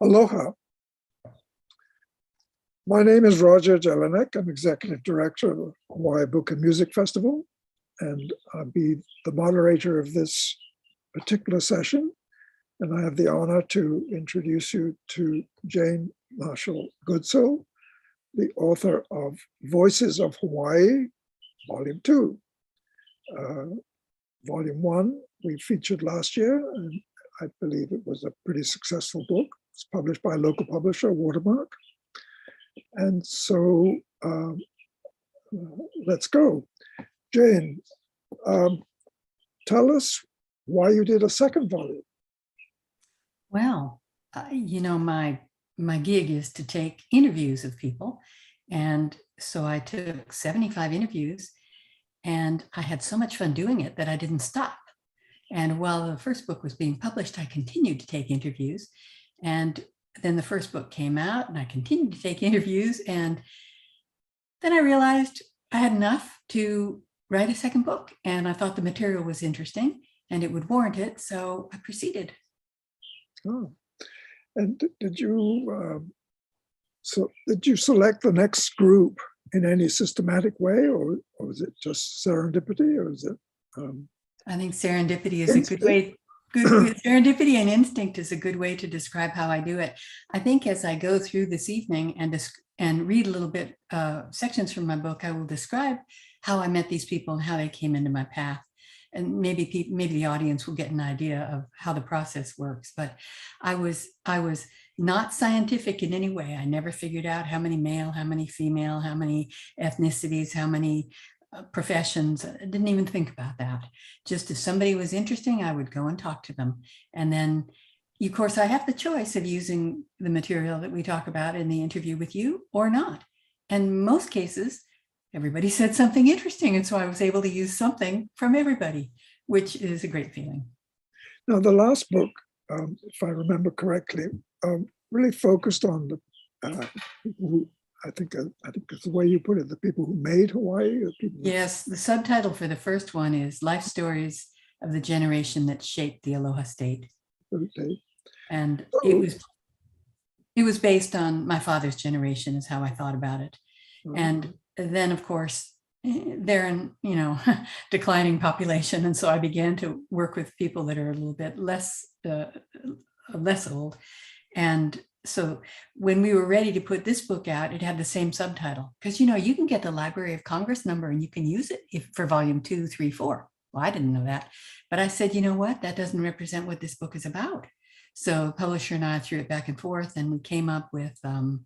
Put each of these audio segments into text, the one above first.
Aloha. My name is Roger Jellinek. I'm Executive Director of the Hawaii Book and Music Festival, and I'll be the moderator of this particular session. And I have the honor to introduce you to Jane Marshall Goodsill, the author of Voices of Hawaii, Volume 2. Volume 1 we featured last year, and I believe it was a pretty successful book. It's published by a local publisher, Watermark. And so let's go. Jane, tell us why you did a second volume. Well, my gig is to take interviews of people. And so I took 75 interviews and I had so much fun doing it that I didn't stop. And while the first book was being published, I continued to take interviews. And then the first book came out and I continued to take interviews. And then I realized I had enough to write a second book. And I thought the material was interesting and it would warrant it. So I proceeded. Oh, and did you select the next group in any systematic way, or was it just serendipity, or is it? I think serendipity is a good way. Serendipity and instinct is a good way to describe how I do it. I think as I go through this evening and read a little bit sections from my book, I will describe how I met these people and how they came into my path. And maybe the audience will get an idea of how the process works. But I was not scientific in any way. I never figured out how many male, how many female, how many ethnicities, how many professions. I didn't even think about that. Just if somebody was interesting, I would go and talk to them. And then, of course, I have the choice of using the material that we talk about in the interview with you or not. And in most cases, everybody said something interesting. And so I was able to use something from everybody, which is a great feeling. Now, the last book, if I remember correctly, really focused on the people who, I think it's the way you put it, the people who made Hawaii. Yes, the subtitle for the first one is Life Stories of the Generation That Shaped the Aloha State. Okay. And it was based on my father's generation is how I thought about it. And then, of course, they're in, declining population. And so I began to work with people that are a little bit less old. And so when we were ready to put this book out, it had the same subtitle. Because, you can get the Library of Congress number and you can use it for volume 2, 3, 4. Well, I didn't know that. But I said, you know what? That doesn't represent what this book is about. So the publisher and I threw it back and forth and we came up with, I'm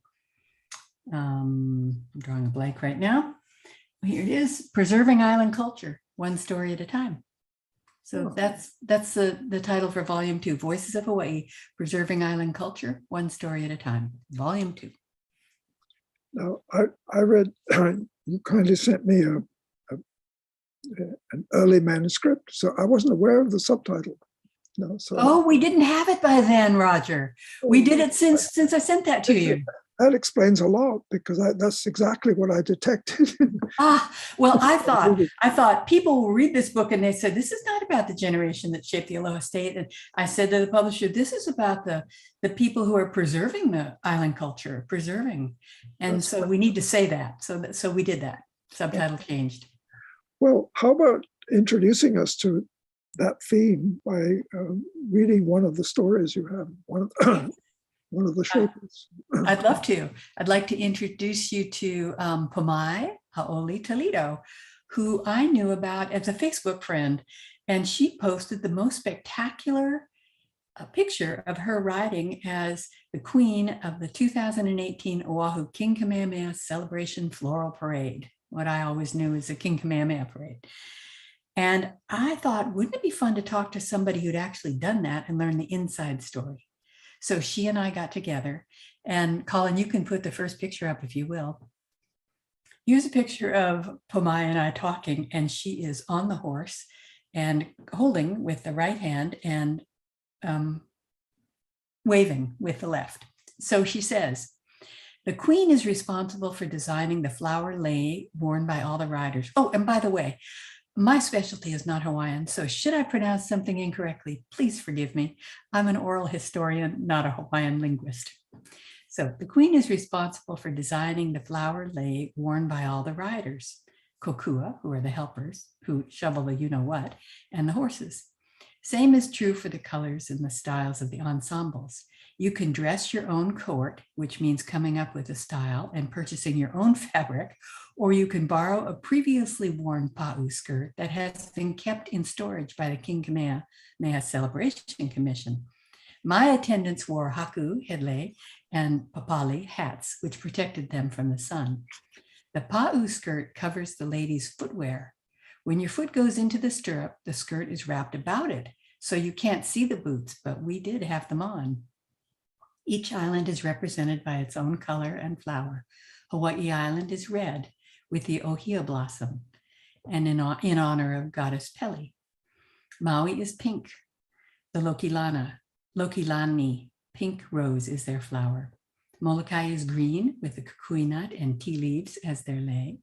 drawing a blank right now. Here it is, Preserving Island Culture, One Story at a Time. So that's the title for volume 2, Voices of Hawaii, Preserving Island Culture, One Story at a Time, volume 2. Now, I read, you kindly sent me an early manuscript, so I wasn't aware of the subtitle. No, so oh, we didn't have it by then, Roger. We did it since I sent that to you. That explains a lot, because that's exactly what I detected. Well, I thought people will read this book and they said, this is not about the generation that shaped the Aloha State. And I said to the publisher, this is about the people who are preserving the island culture, preserving. And that's so we need to say that. So we did that. Subtitle changed. Well, how about introducing us to that theme by reading one of the stories you have, one of the shapers. I'd love to. I'd like to introduce you to Pomai Ha'oli Toledo, who I knew about as a Facebook friend. And she posted the most spectacular picture of her riding as the queen of the 2018 Oahu King Kamehameha Celebration Floral Parade, what I always knew as the King Kamehameha Parade. And I thought, wouldn't it be fun to talk to somebody who'd actually done that and learn the inside story? So she and I got together, and Colin, you can put the first picture up if you will. Here's a picture of Pomai and I talking, and she is on the horse and holding with the right hand and waving with the left. So she says, the queen is responsible for designing the flower lei worn by all the riders. Oh, and by the way, my specialty is not Hawaiian, so should I pronounce something incorrectly, please forgive me. I'm an oral historian, not a Hawaiian linguist. So the queen is responsible for designing the flower lei worn by all the riders, kokua, who are the helpers, who shovel the you-know-what, and the horses. Same is true for the colors and the styles of the ensembles. You can dress your own court, which means coming up with a style and purchasing your own fabric, or you can borrow a previously worn pa'u skirt that has been kept in storage by the King Kamehameha Celebration Commission. My attendants wore haku, hele, and papali hats, which protected them from the sun. The pa'u skirt covers the lady's footwear. When your foot goes into the stirrup, the skirt is wrapped about it, so you can't see the boots, but we did have them on. Each island is represented by its own color and flower. Hawaii Island is red with the ohia blossom and in honor of goddess Pele. Maui is pink. The Lokilani, pink rose is their flower. Molokai is green with the kukui nut and tea leaves as their lei.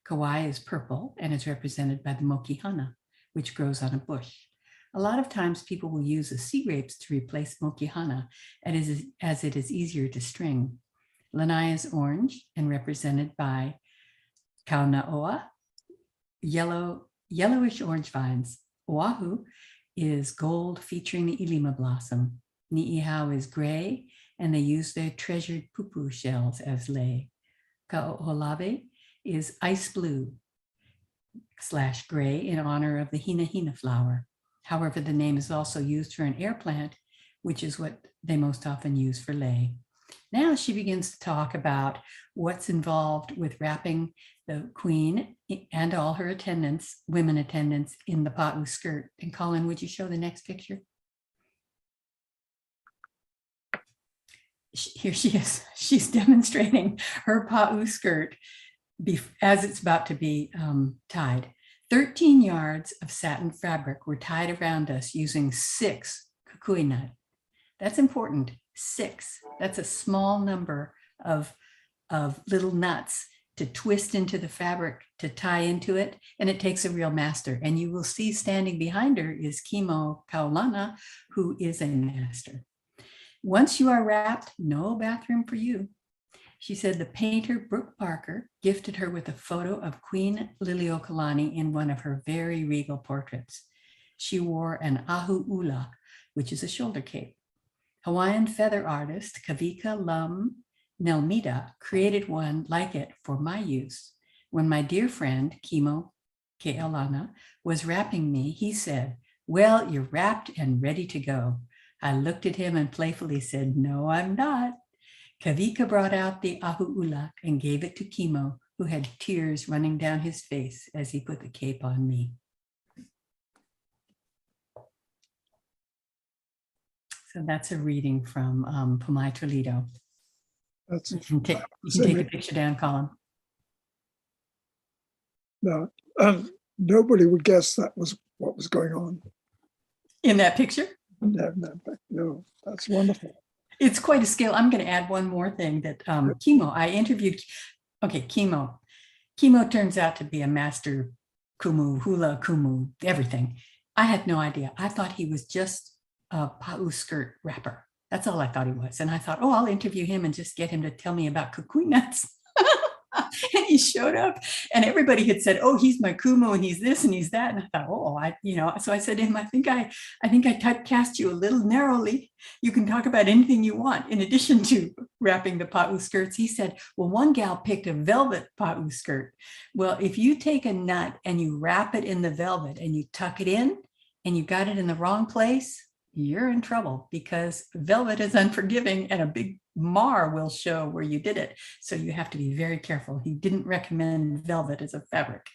Kauai is purple and is represented by the mokihana, which grows on a bush. A lot of times people will use the sea grapes to replace mokihana as it is easier to string. Lanai is orange and represented by kaunaoa, yellowish orange vines. Oahu is gold featuring the ilima blossom. Ni'ihau is gray and they use their treasured pupu shells as lei. Ka'oholawe is ice blue / gray in honor of the hina hina flower. However, the name is also used for an air plant, which is what they most often use for lei. Now she begins to talk about what's involved with wrapping the queen and all her attendants, women attendants, in the pa'u skirt. And Colin, would you show the next picture? Here she is. She's demonstrating her pa'u skirt as it's about to be tied. 13 yards of satin fabric were tied around us using 6 kukui nut. That's important, 6. That's a small number of little nuts to twist into the fabric, to tie into it, and it takes a real master. And you will see standing behind her is Kimo Kaulana, who is a master. Once you are wrapped, no bathroom for you. She said the painter Brooke Parker gifted her with a photo of Queen Liliuokalani in one of her very regal portraits. She wore an ahu ula, which is a shoulder cape. Hawaiian feather artist Kavika Lum Nelmida created one like it for my use. When my dear friend Kimo Ke'alana was wrapping me, he said, "Well, you're wrapped and ready to go." I looked at him and playfully said, "No, I'm not." Kavika brought out the ahu'ula and gave it to Kimo, who had tears running down his face as he put the cape on me. So that's a reading from Pumai Toledo. That's You can take a picture down, Colin. no, nobody would guess that was what was going on. In that picture? No, that's wonderful. It's quite a skill. I'm going to add one more thing that Kimo, I interviewed. Okay, Kimo turns out to be a master kumu, hula kumu, everything. I had no idea. I thought he was just a pa'u skirt wrapper. That's all I thought he was. And I thought, oh, I'll interview him and just get him to tell me about kukui nuts. And he showed up and everybody had said, oh, he's my kumu and he's this and he's that. And I thought, so I said to him, I think I typecast you a little narrowly. You can talk about anything you want in addition to wrapping the pa'u skirts. He said, well, one gal picked a velvet pa'u skirt. Well, if you take a nut and you wrap it in the velvet and you tuck it in and you got it in the wrong place, you're in trouble because velvet is unforgiving and a big mar will show where you did it. So you have to be very careful. He didn't recommend velvet as a fabric.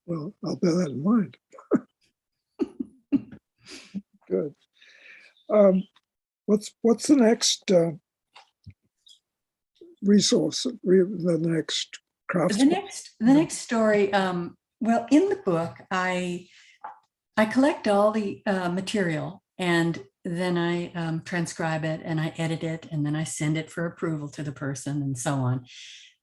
Well, I'll bear that in mind. Good. What's the next resource, the next craft? The next story, well, in the book, I collect all the material and then I transcribe it and I edit it and then I send it for approval to the person and so on.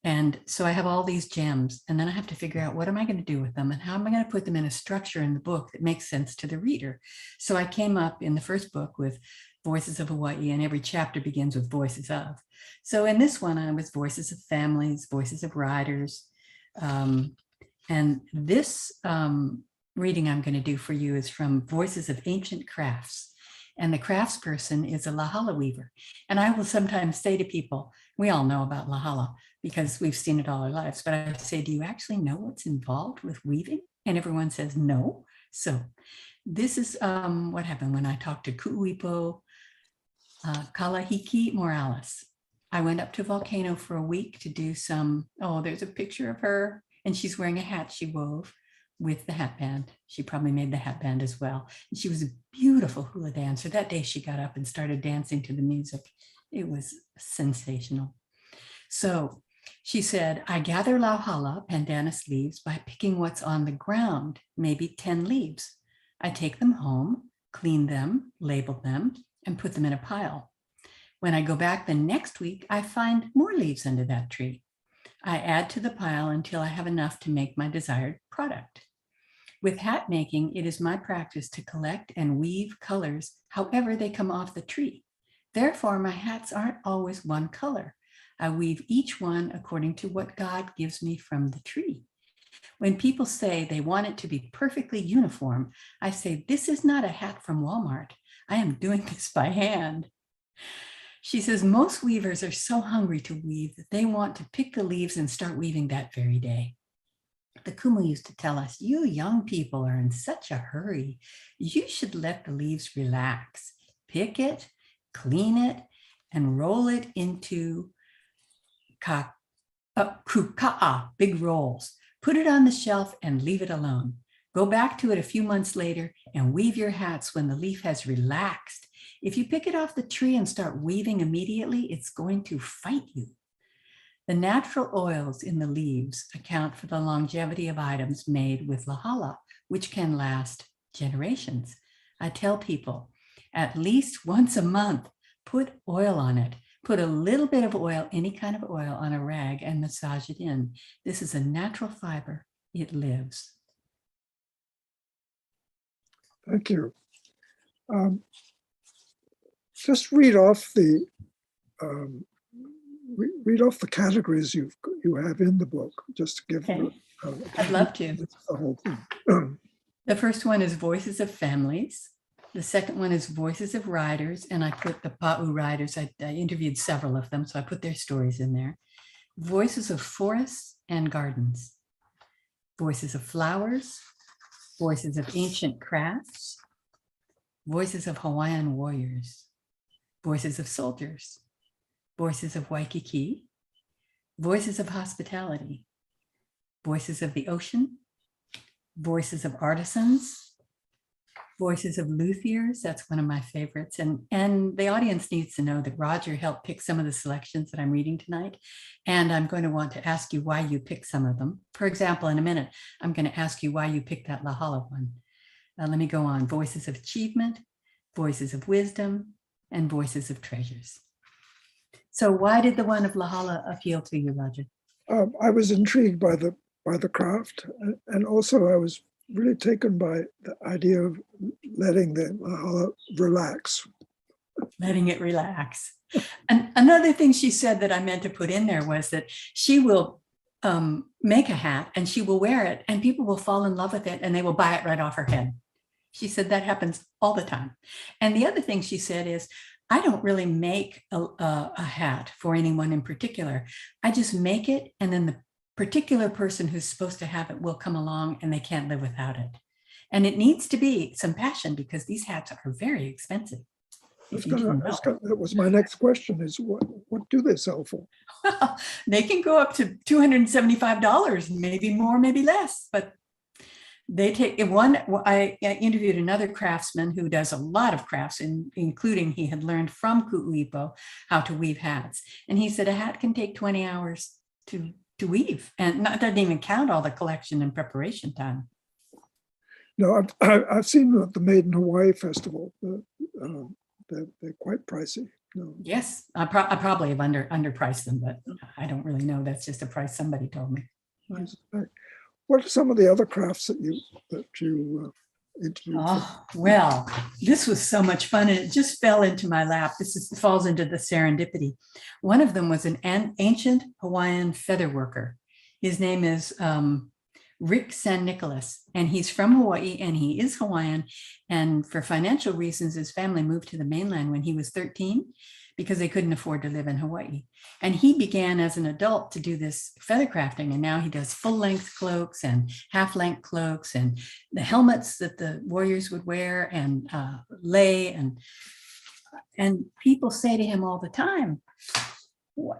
And so I have all these gems, and then I have to figure out what am I going to do with them and how am I going to put them in a structure in the book that makes sense to the reader. So I came up in the first book with Voices of Hawaii, and every chapter begins with Voices of. So in this one, I was Voices of Families, Voices of Riders. And this reading I'm going to do for you is from Voices of Ancient Crafts. And the craftsperson is a Lahala weaver. And I will sometimes say to people, we all know about Lahala because we've seen it all our lives, but I say, do you actually know what's involved with weaving? And everyone says no. So this is what happened when I talked to Ku'uipo Kalahiki Morales. I went up to Volcano for a week to do some, oh, there's a picture of her, and she's wearing a hat she wove with the hat band. She probably made the hat band as well. And she was a beautiful hula dancer. That day she got up and started dancing to the music. It was sensational. So she said, I gather lauhala, pandanus leaves, by picking what's on the ground, maybe 10 leaves. I take them home, clean them, label them, and put them in a pile. When I go back the next week, I find more leaves under that tree. I add to the pile until I have enough to make my desired product. With hat making, it is my practice to collect and weave colors however they come off the tree. Therefore, my hats aren't always one color. I weave each one according to what God gives me from the tree. When people say they want it to be perfectly uniform, I say, this is not a hat from Walmart. I am doing this by hand. She says, most weavers are so hungry to weave that they want to pick the leaves and start weaving that very day. The kumu used to tell us, you young people are in such a hurry. You should let the leaves relax. Pick it, clean it, and roll it into kuka'a, big rolls. Put it on the shelf and leave it alone. Go back to it a few months later and weave your hats when the leaf has relaxed. If you pick it off the tree and start weaving immediately, it's going to fight you. The natural oils in the leaves account for the longevity of items made with lahala, which can last generations. I tell people, at least once a month, put oil on it. Put a little bit of oil, any kind of oil, on a rag and massage it in. This is a natural fiber. It lives. Thank you. Just read off the categories you have in the book, just to give. Okay. I'd love to. The whole thing. The first one is Voices of Families. The second one is Voices of Riders, and I put the Pa'u riders. I interviewed several of them, so I put their stories in there. Voices of Forests and Gardens. Voices of Flowers. Voices of Ancient Crafts. Voices of Hawaiian Warriors. Voices of Soldiers. Voices of Waikiki. Voices of Hospitality. Voices of the Ocean. Voices of Artisans. Voices of Luthiers, that's one of my favorites. And the audience needs to know that Roger helped pick some of the selections that I'm reading tonight. And I'm going to want to ask you why you picked some of them. For example, in a minute, I'm going to ask you why you picked that Lahala one. Let me go on. Voices of Achievement, Voices of Wisdom, and Voices of Treasures. So why did the one of Lahala appeal to you, Roger? I was intrigued by the craft, and also I was really taken by the idea of letting the lahala relax. Letting it relax. And another thing she said that I meant to put in there was that she will make a hat and she will wear it and people will fall in love with it and they will buy it right off her head. She said that happens all the time. And the other thing she said is, I don't really make a hat for anyone in particular. I just make it, and then the particular person who's supposed to have it will come along and they can't live without it. And it needs to be some passion because these hats are very expensive. That was my next question, is what do they sell for? Well, they can go up to $275, maybe more, maybe less, but they take one. I interviewed another craftsman who does a lot of crafts, including he had learned from Ku'uipo how to weave hats. And he said a hat can take 20 hours to weave, and that doesn't even count all the collection and preparation time. No, I've seen the Made in Hawaii festival. They're quite pricey. No. Yes, I probably have underpriced them, but I don't really know. That's just a price somebody told me. I suspect. What are some of the other crafts that you interviewed? Oh, well, this was so much fun, and it just fell into my lap. Falls into the serendipity. One of them was an ancient Hawaiian feather worker. His name is Rick San Nicolas, and he's from Hawaii, and he is Hawaiian. And for financial reasons, his family moved to the mainland when he was 13 because they couldn't afford to live in Hawaii. And he began as an adult to do this feather crafting, and now he does full-length cloaks and half-length cloaks and the helmets that the warriors would wear and lei. And people say to him all the time,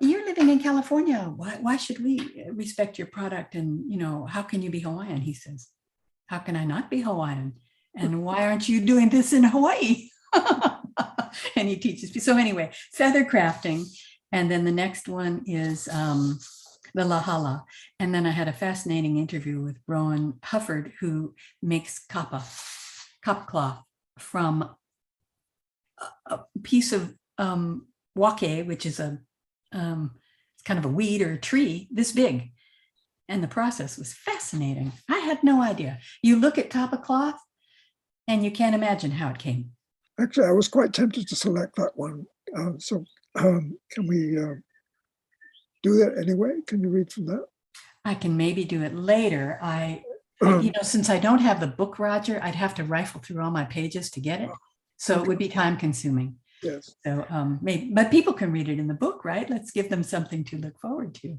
"You're living in California. Why should we respect your product? And, you know, how can you be Hawaiian?" He says, "How can I not be Hawaiian? And why aren't you doing this in Hawaii?" And he teaches me. So anyway, feather crafting. And then the next one is the lahala. And then I had a fascinating interview with Rowan Hufford, who makes kapa cloth from a piece of wake, which is it's kind of a weed or a tree this big. And the process was fascinating. I had no idea. You look at kapa cloth and you can't imagine how it came. Actually, I was quite tempted to select that one. Can we do that anyway? Can you read from that? I can maybe do it later. You know, since I don't have the book, Roger, I'd have to rifle through all my pages to get it. So it would be time consuming. Yes. So maybe, but people can read it in the book, right? Let's give them something to look forward to.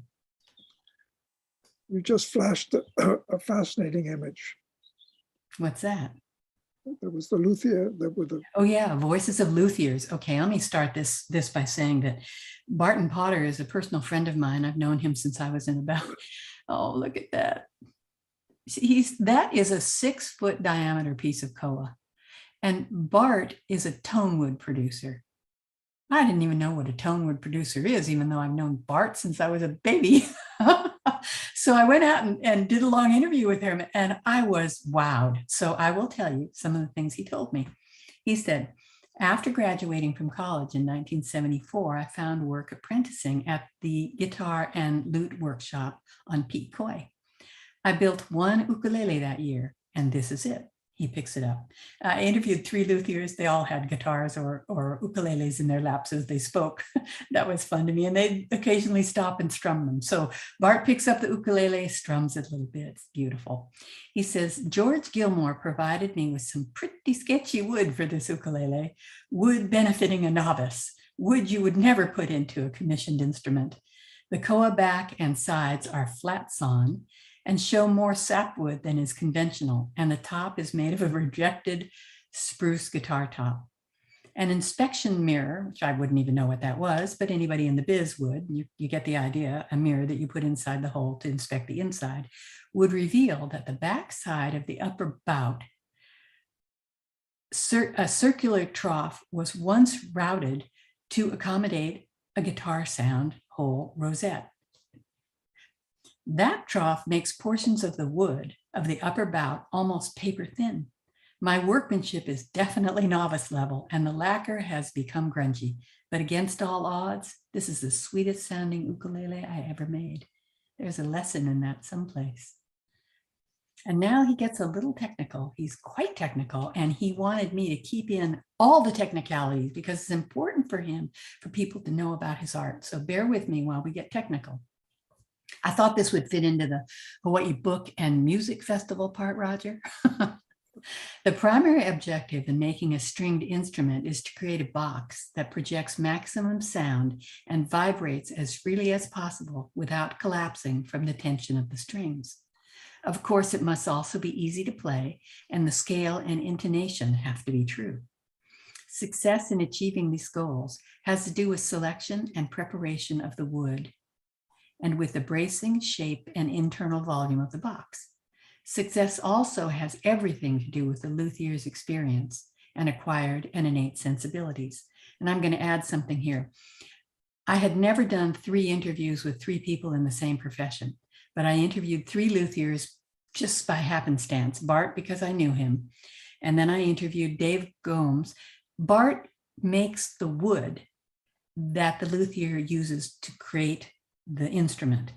You just flashed a fascinating image. What's that? There was the luthier. Oh yeah, Voices of Luthiers. Okay, let me start this by saying that Barton Potter is a personal friend of mine. I've known him since I was in about, oh, look at that. That is a 6-foot diameter piece of koa. And Bart is a tonewood producer. I didn't even know what a tonewood producer is, even though I've known Bart since I was a baby. So I went out and did a long interview with him, and I was wowed. So I will tell you some of the things he told me. He said, after graduating from college in 1974, I found work apprenticing at the guitar and lute workshop on Pete Koi. I built one ukulele that year, and this is it. He picks it up. I interviewed 3 luthiers. They all had guitars or ukuleles in their laps as they spoke. That was fun to me. And they occasionally stop and strum them. So Bart picks up the ukulele, strums it a little bit. It's beautiful. He says, George Gilmore provided me with some pretty sketchy wood for this ukulele, wood benefiting a novice, wood you would never put into a commissioned instrument. The koa back and sides are flat sawn and show more sapwood than is conventional, and the top is made of a rejected spruce guitar top. An inspection mirror, which I wouldn't even know what that was, but anybody in the biz would, you get the idea, a mirror that you put inside the hole to inspect the inside, would reveal that the back side of the upper bout, a circular trough, was once routed to accommodate a guitar sound hole rosette. That trough makes portions of the wood of the upper bout almost paper thin. My workmanship is definitely novice level, and the lacquer has become grungy. But against all odds, this is the sweetest sounding ukulele I ever made. There's a lesson in that someplace. And now he gets a little technical. He's quite technical, and he wanted me to keep in all the technicalities because it's important for him, for people to know about his art. So bear with me while we get technical. I thought this would fit into the Hawaii Book and Music Festival part, Roger. The primary objective in making a stringed instrument is to create a box that projects maximum sound and vibrates as freely as possible without collapsing from the tension of the strings. Of course, it must also be easy to play, and the scale and intonation have to be true. Success in achieving these goals has to do with selection and preparation of the wood, and with the bracing, shape, and internal volume of the box. Success also has everything to do with the luthier's experience and acquired and innate sensibilities. And I'm going to add something here. I had never done 3 interviews with 3 people in the same profession, but I interviewed 3 luthiers just by happenstance. Bart, because I knew him. And then I interviewed Dave Gomes. Bart makes the wood that the luthier uses to create the instrument.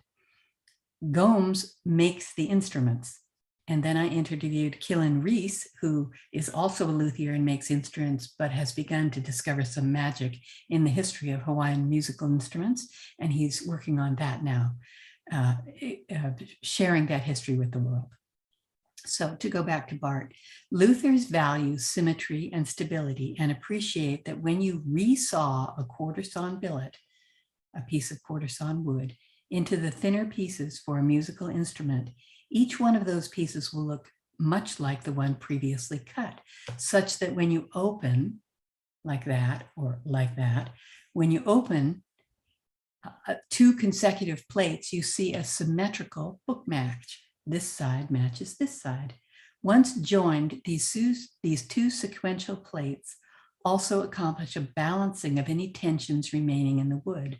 Gomes makes the instruments. And then I interviewed Killen Reese, who is also a luthier and makes instruments, but has begun to discover some magic in the history of Hawaiian musical instruments. And he's working on that now, sharing that history with the world. So to go back to Bart, luthiers value symmetry and stability and appreciate that when you resaw a quarter-sawn billet, a piece of quarter-sawn wood, into the thinner pieces for a musical instrument, each one of those pieces will look much like the one previously cut, such that when you open like that or like that, when you open two consecutive plates, you see a symmetrical book match. This side matches this side. Once joined, these two sequential plates also accomplish a balancing of any tensions remaining in the wood.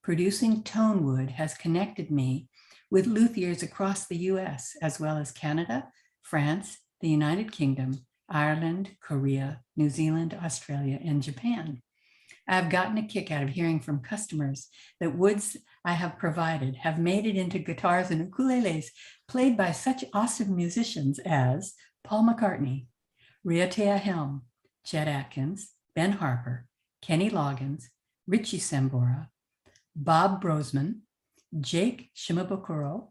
Producing tone wood has connected me with luthiers across the US, as well as Canada, France, the United Kingdom, Ireland, Korea, New Zealand, Australia, and Japan. I've gotten a kick out of hearing from customers that woods I have provided have made it into guitars and ukuleles played by such awesome musicians as Paul McCartney, Riotea Helm, Chet Atkins, Ben Harper, Kenny Loggins, Richie Sambora, Bob Brosman, Jake Shimabukuro,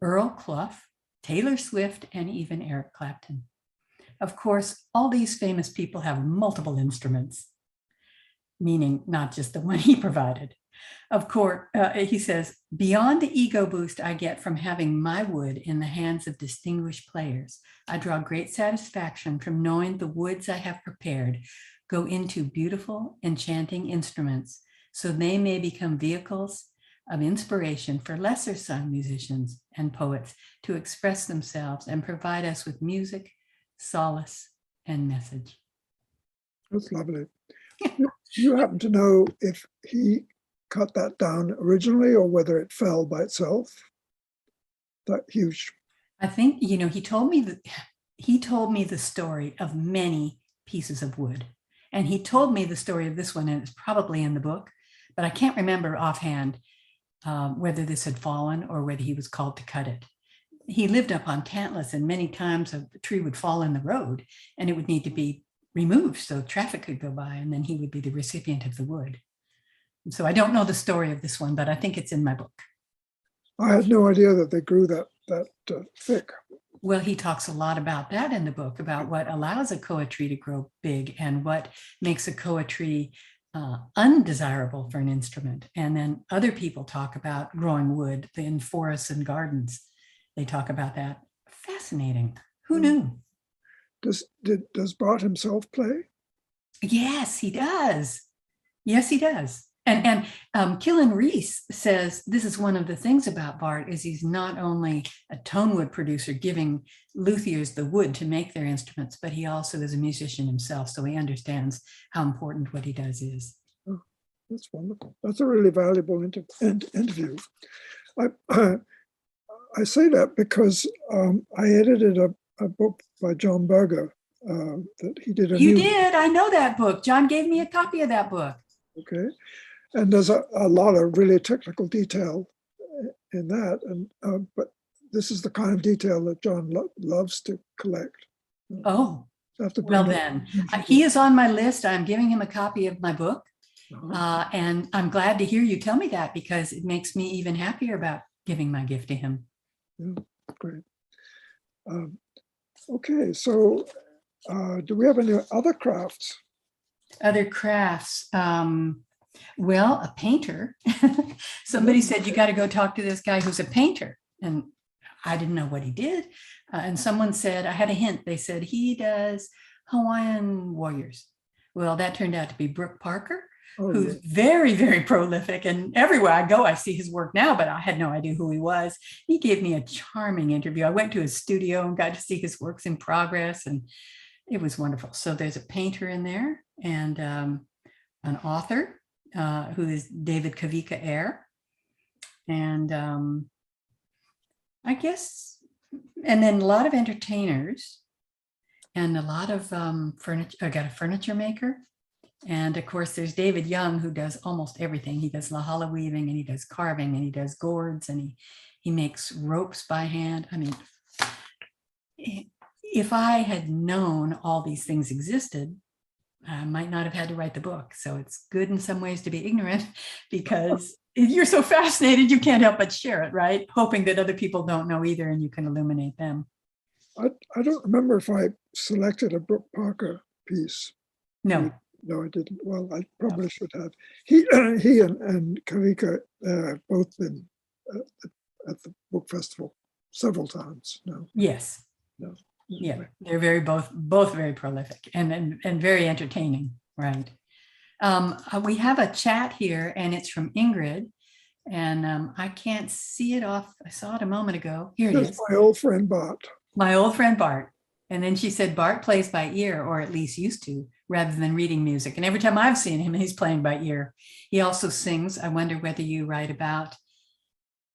Earl Clough, Taylor Swift, and even Eric Clapton. Of course, all these famous people have multiple instruments, meaning not just the one he provided. Of course, he says, beyond the ego boost I get from having my wood in the hands of distinguished players, I draw great satisfaction from knowing the woods I have prepared go into beautiful, enchanting instruments, so they may become vehicles of inspiration for lesser sung musicians and poets to express themselves and provide us with music, solace, and message. That's lovely. You happen to know if he cut that down originally or whether it fell by itself? That huge. I think, you know, he told me the story of many pieces of wood. And he told me the story of this one, and it's probably in the book, but I can't remember offhand whether this had fallen or whether he was called to cut it. He lived up on Tantalus, and many times a tree would fall in the road and it would need to be removed so traffic could go by, and then he would be the recipient of the wood. And so I don't know the story of this one, but I think it's in my book. I had no idea that they grew that thick. Well, he talks a lot about that in the book, about what allows a koa tree to grow big and what makes a koa tree undesirable for an instrument. And then other people talk about growing wood in forests and gardens. They talk about that. Fascinating. Who knew? Does Bart himself play? Yes, he does. Yes, he does. And Killen Reese says this is one of the things about Bart is he's not only a tone wood producer giving luthiers the wood to make their instruments, but he also is a musician himself. So he understands how important what he does is. Oh, that's wonderful. That's a really valuable interview. I say that because I edited a book by John Berger that he did. You did? I know that book. John gave me a copy of that book. Okay. And there's a lot of really technical detail in that. And but this is the kind of detail that John loves to collect. Oh, so well then. He is on my list. I'm giving him a copy of my book. And I'm glad to hear you tell me that because it makes me even happier about giving my gift to him. Yeah, great. Okay, so do we have any other crafts? Other crafts. Well, a painter. Somebody said, you got to go talk to this guy who's a painter. And I didn't know what he did. And someone said, I had a hint. They said, he does Hawaiian warriors. Well, that turned out to be Brooke Parker, who's very, very prolific. And everywhere I go, I see his work now, but I had no idea who he was. He gave me a charming interview. I went to his studio and got to see his works in progress. And it was wonderful. So there's a painter in there and an author who is David Kavika Ayer. And I guess, and then a lot of entertainers and a lot of furniture. I got a furniture maker And of course, there's David Young, who does almost everything. He does lahala weaving, and he does carving, and he does gourds, and he makes ropes by hand. I mean, if I had known all these things existed, I might not have had to write the book. So it's good in some ways to be ignorant, because you're so fascinated, you can't help but share it, right? Hoping that other people don't know either, and you can illuminate them. I don't remember if I selected a Brooke Parker piece. No. No, I didn't. Well, I probably should have. He and Kavika have both been at the book festival several times. No. Yes. No. Yeah, they're both very prolific and very entertaining, right? We have a chat here, and it's from Ingrid, and I can't see it off. I saw it a moment ago. Here it is. My old friend Bart. My old friend Bart. And then she said Bart plays by ear, or at least used to, rather than reading music. And every time I've seen him, he's playing by ear. He also sings. I wonder whether you write about,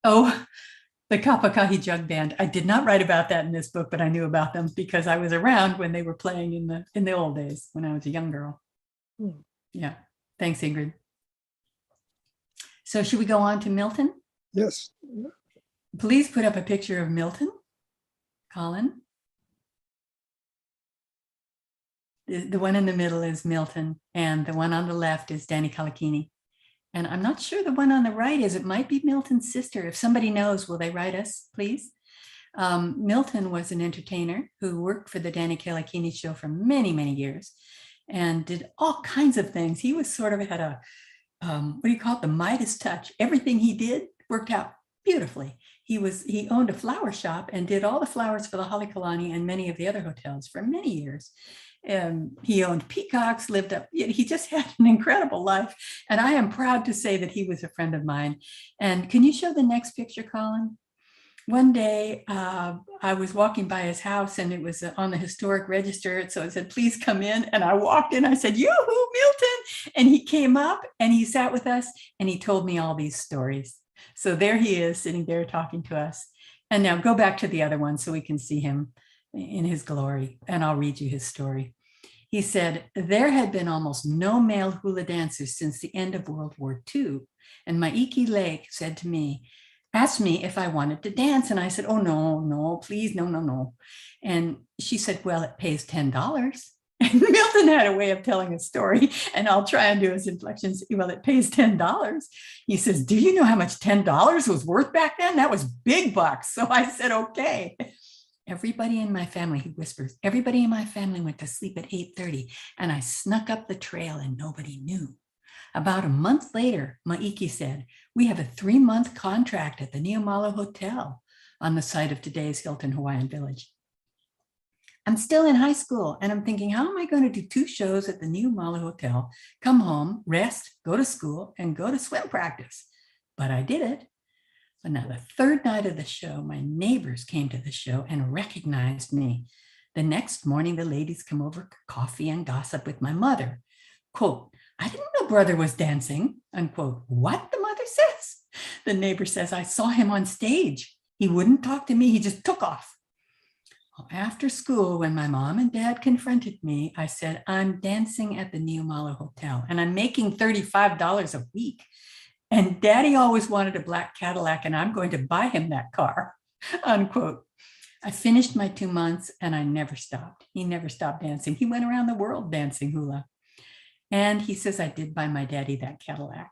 the Kapakahi Jug Band. I did not write about that in this book, but I knew about them because I was around when they were playing in the old days when I was a young girl. Yeah. Thanks, Ingrid. So should we go on to Milton? Yes. Please put up a picture of Milton, Colin. The one in the middle is Milton, and the one on the left is Danny Kalakini. And I'm not sure the one on the right is. It might be Milton's sister. If somebody knows, will they write us, please? Milton was an entertainer who worked for the Danny Kalakini show for many, many years and did all kinds of things. He was sort of had a, what do you call it, the Midas touch. Everything he did worked out beautifully. He owned a flower shop and did all the flowers for the Halekulani and many of the other hotels for many years. He owned peacocks, lived up, he just had an incredible life. And I am proud to say that he was a friend of mine. And can you show the next picture, Colin? One day I was walking by his house, and it was on the historic register. So it said, please come in. And I walked in, I said, yoo-hoo, Milton. And he came up and he sat with us and he told me all these stories. So there he is sitting there talking to us. And now go back to the other one so we can see him in his glory, and I'll read you his story. He said, there had been almost no male hula dancers since the end of World War II. And Maiki Lake asked me if I wanted to dance. And I said, oh, no, please, no. And she said, well, it pays $10. And Milton had a way of telling a story, and I'll try and do his inflections. Well, it pays $10. He says, do you know how much $10 was worth back then? That was big bucks. So I said, okay. Everybody in my family, he whispers, everybody in my family went to sleep at 8:30, and I snuck up the trail and nobody knew. About a month later, Maiki said, we have a 3-month contract at the Niamalo Hotel on the site of today's Hilton Hawaiian Village. I'm still in high school, and I'm thinking, how am I going to do 2 shows at the Niamalo Hotel, come home, rest, go to school, and go to swim practice? But I did it. But now the 3rd night of the show, my neighbors came to the show and recognized me. The next morning, the ladies come over for coffee and gossip with my mother. Quote, I didn't know brother was dancing, unquote. What, the mother says? The neighbor says, I saw him on stage. He wouldn't talk to me. He just took off. After school, when my mom and dad confronted me, I said, I'm dancing at the Niamalo Hotel and I'm making $35 a week. And daddy always wanted a black Cadillac, and I'm going to buy him that car, unquote. I finished my 2 months and I never stopped. He never stopped dancing. He went around the world dancing hula. And he says, I did buy my daddy that Cadillac.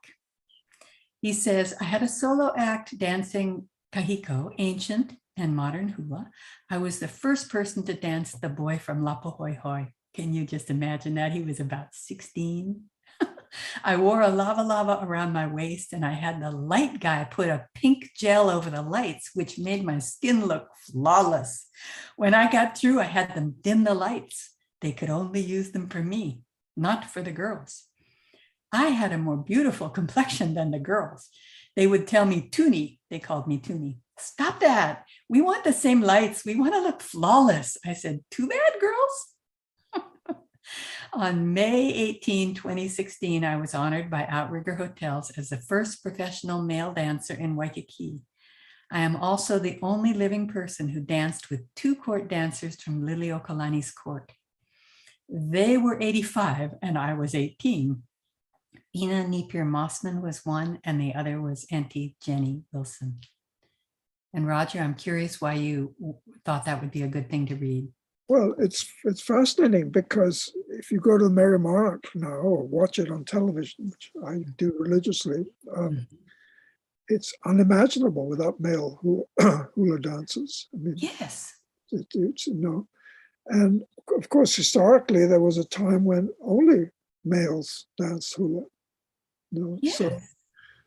He says, I had a solo act dancing kahiko, ancient and modern hula. I was the first person to dance the boy from Lapo Hoi Hoi. Can you just imagine that? He was about 16. I wore a lava around my waist, and I had the light guy put a pink gel over the lights, which made my skin look flawless. When I got through, I had them dim the lights. They could only use them for me, not for the girls. I had a more beautiful complexion than the girls. They would tell me Toonie. They called me Toonie. Stop that. We want the same lights. We want to look flawless. I said, too bad, girls. On May 18, 2016, I was honored by Outrigger Hotels as the first professional male dancer in Waikiki. I am also the only living person who danced with 2 court dancers from Liliuokalani's court. They were 85 and I was 18. Ina Napier Mossman was one, and the other was Auntie Jenny Wilson. And Roger, I'm curious why you thought that would be a good thing to read. Well, it's fascinating because if you go to the Merry Monarch now or watch it on television, which I do religiously, it's unimaginable without male hula dances. I mean, Yes. it's and of course, historically, there was a time when only males danced hula. Yes.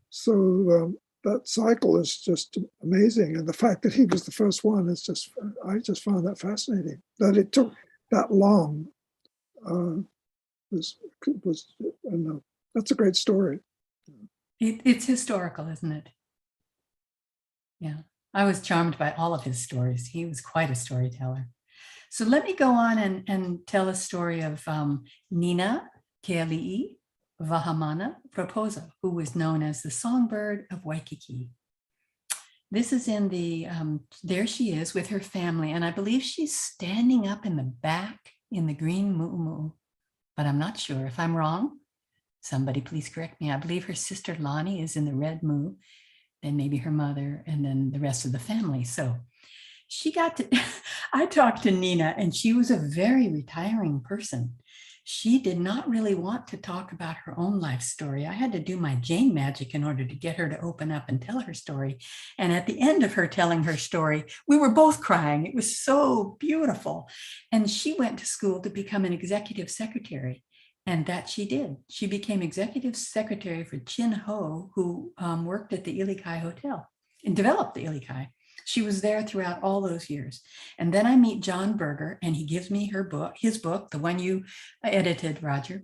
So that cycle is just amazing, and the fact that he was the first one is I just found that fascinating. That it took that long was that's a great story. It's historical, isn't it? Yeah, I was charmed by all of his stories. He was quite a storyteller. So let me go on and tell a story of Nina Keali'i Vahamana Raposa, who was known as the songbird of Waikiki. This is in the, there she is with her family, and I believe she's standing up in the back in the green mu'umu, but I'm not sure. If I'm wrong, somebody please correct me. I believe her sister Lonnie is in the red mu, then maybe her mother, and then the rest of the family. So she got to, I talked to Nina, and she was a very retiring person. She did not really want to talk about her own life story. I had to do my Jane magic in order to get her to open up and tell her story. And at the end of her telling her story, we were both crying. It was so beautiful. And she went to school to become an executive secretary. And that she did. She became executive secretary for Chin Ho, who worked at the Ilikai Hotel and developed the Ilikai. She was there throughout all those years. And then I meet John Berger, and he gives me his book, the one you edited, Roger.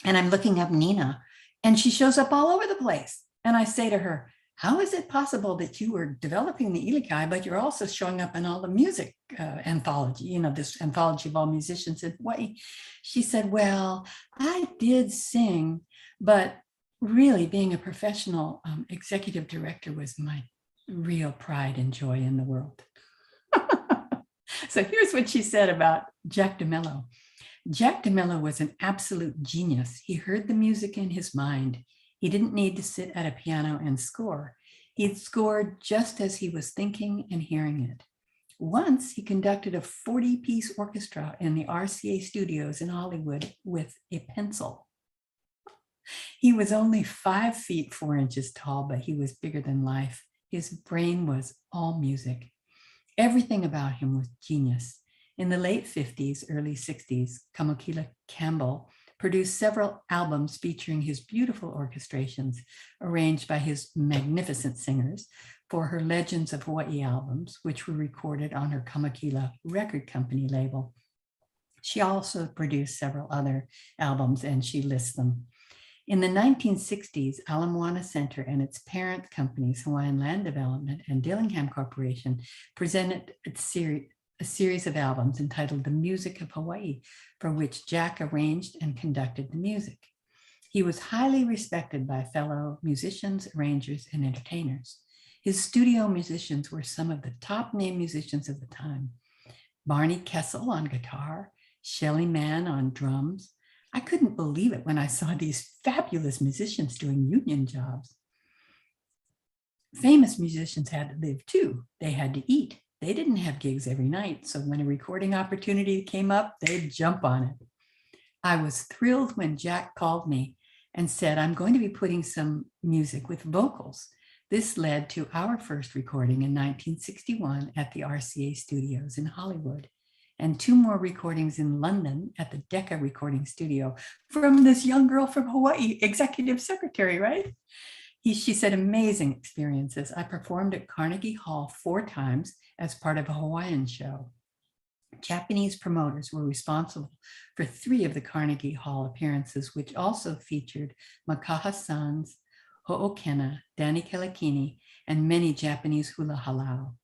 And I'm looking up Nina, and she shows up all over the place. And I say to her, how is it possible that you were developing the Ilikai, but you're also showing up in all the music anthology, this anthology of all musicians in Hawaii? She said, well, I did sing, but really being a professional executive director was my real pride and joy in the world. So here's what she said about Jack DeMello. Jack DeMello was an absolute genius. He heard the music in his mind. He didn't need to sit at a piano and score. He'd scored just as he was thinking and hearing it. Once he conducted a 40-piece orchestra in the RCA studios in Hollywood with a pencil. He was only 5 feet 4 inches tall, but he was bigger than life. His brain was all music. Everything about him was genius. In the late 50s, early 60s, Kamokila Campbell produced several albums featuring his beautiful orchestrations arranged by his magnificent singers for her Legends of Hawaii albums, which were recorded on her Kamakila Record Company label. She also produced several other albums, and she lists them. In the 1960s, Ala Moana Center and its parent companies, Hawaiian Land Development and Dillingham Corporation, presented a series of albums entitled The Music of Hawaii, for which Jack arranged and conducted the music. He was highly respected by fellow musicians, arrangers, and entertainers. His studio musicians were some of the top name musicians of the time. Barney Kessel on guitar, Shelly Mann on drums. I couldn't believe it when I saw these fabulous musicians doing union jobs. Famous musicians had to live too. They had to eat. They didn't have gigs every night, so when a recording opportunity came up, they'd jump on it. I was thrilled when Jack called me and said, I'm going to be putting some music with vocals. This led to our first recording in 1961 at the RCA studios in Hollywood, and 2 more recordings in London at the Decca Recording Studio from this young girl from Hawaii, executive secretary, right? She said, amazing experiences. I performed at Carnegie Hall 4 times as part of a Hawaiian show. Japanese promoters were responsible for 3 of the Carnegie Hall appearances, which also featured Makaha San's, Ho'okena, Danny Kelekini, and many Japanese hula halau.